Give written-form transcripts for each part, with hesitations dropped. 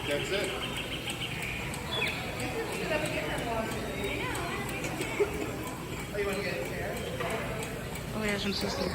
That's it. Oh ja, schon zu sehen.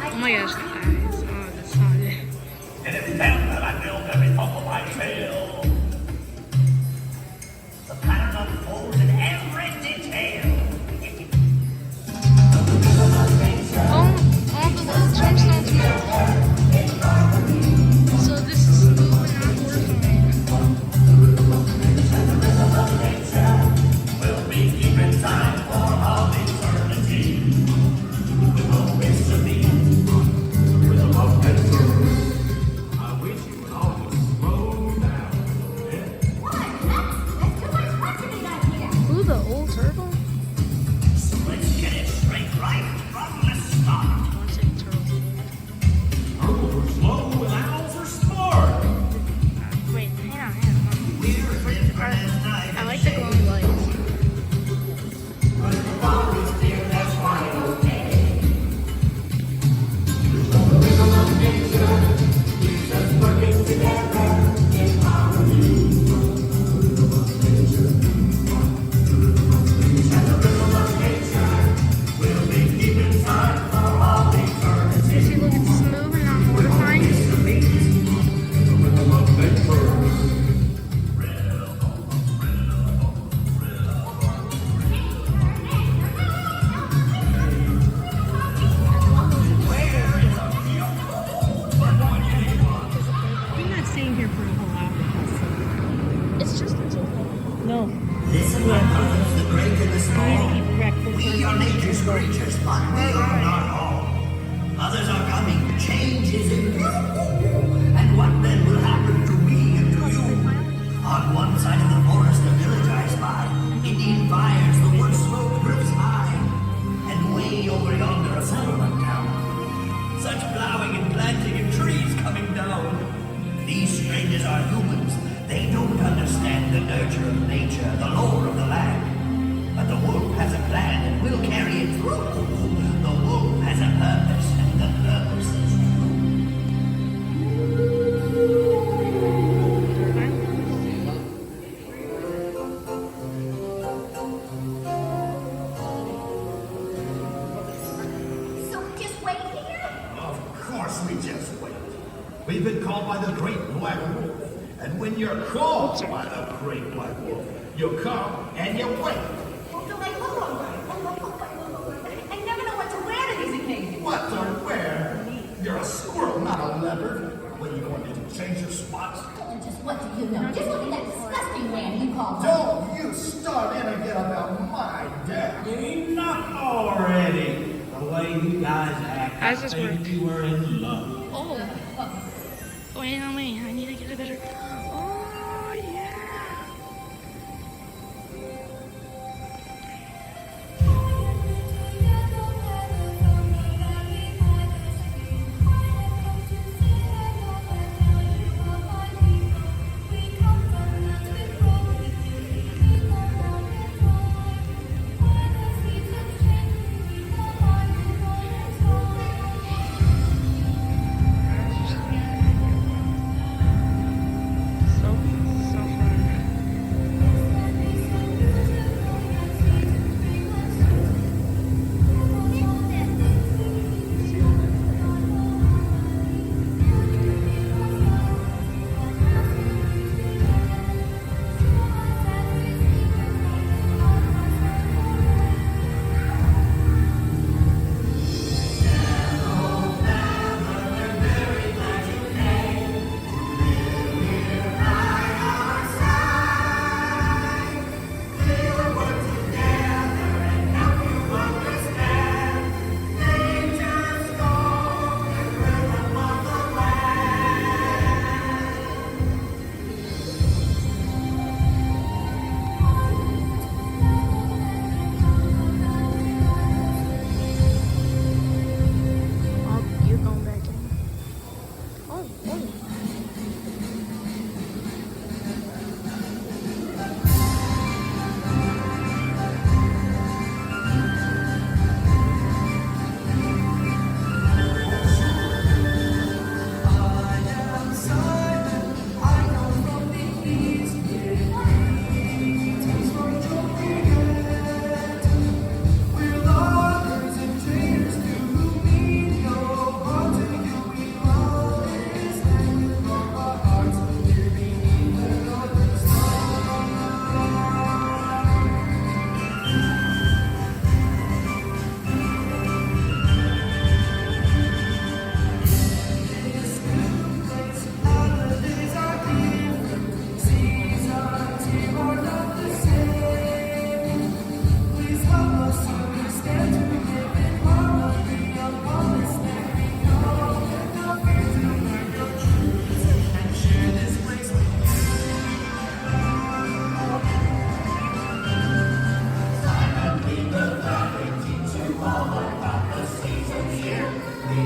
Oh my gosh, the eyes. Oh, that's not it. And every time that I build every top of my tail, the pattern unfolds in every detail. All the little tombstones move. So this is smooth and not horrifying. We'll be keeping time for all eternity. With no mystery. With a love and truth. I wish you would all just slow down a little bit. That's too much fun to be done here. Ooh, the old turtle. So let's get it straight right from the start. I want to say turtle. Turtles are slow and owls are smart. Wait, hang on. We're different as night. I like the glowing lights. See, look, it's smooth and not horrifying. I'm not staying here for a whole hour. It's just a turtle. No. Listen, my brothers, the great and the We small. need to eat breakfast. We are nature's creatures, but we are not all. Others are coming. Change is in view. And what then will happen to me and to you? On one side of the forest, a village I spy. Indian fires, the wood smoke drifts high. And way over yonder, a settlement town. Such plowing and planting and trees coming down. These strangers are humans. They don't understand the nurture of nature, the lore of the land. But the wolf has a plan and will carry it through. The wolf has a purpose, and the purpose is So we just wait here? Of we just wait. We've been called by the Great Black Wolf. And when you're called by the Great Black Wolf, you come and you wait. Well, do I look all right? I never know what to wear to these occasions. What to wear? You're a squirrel, not a leopard. What are you going to change your spots? And just what do you know? Just look at that disgusting man you call him. Don't you start in again about my dad. Enough already. The way you guys act, How does I this think work? you were in love. Oh, wait on me. I need to get a better. Oh, yeah. So fun. Oh, you're going back in. Oh, oh.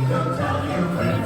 Tell you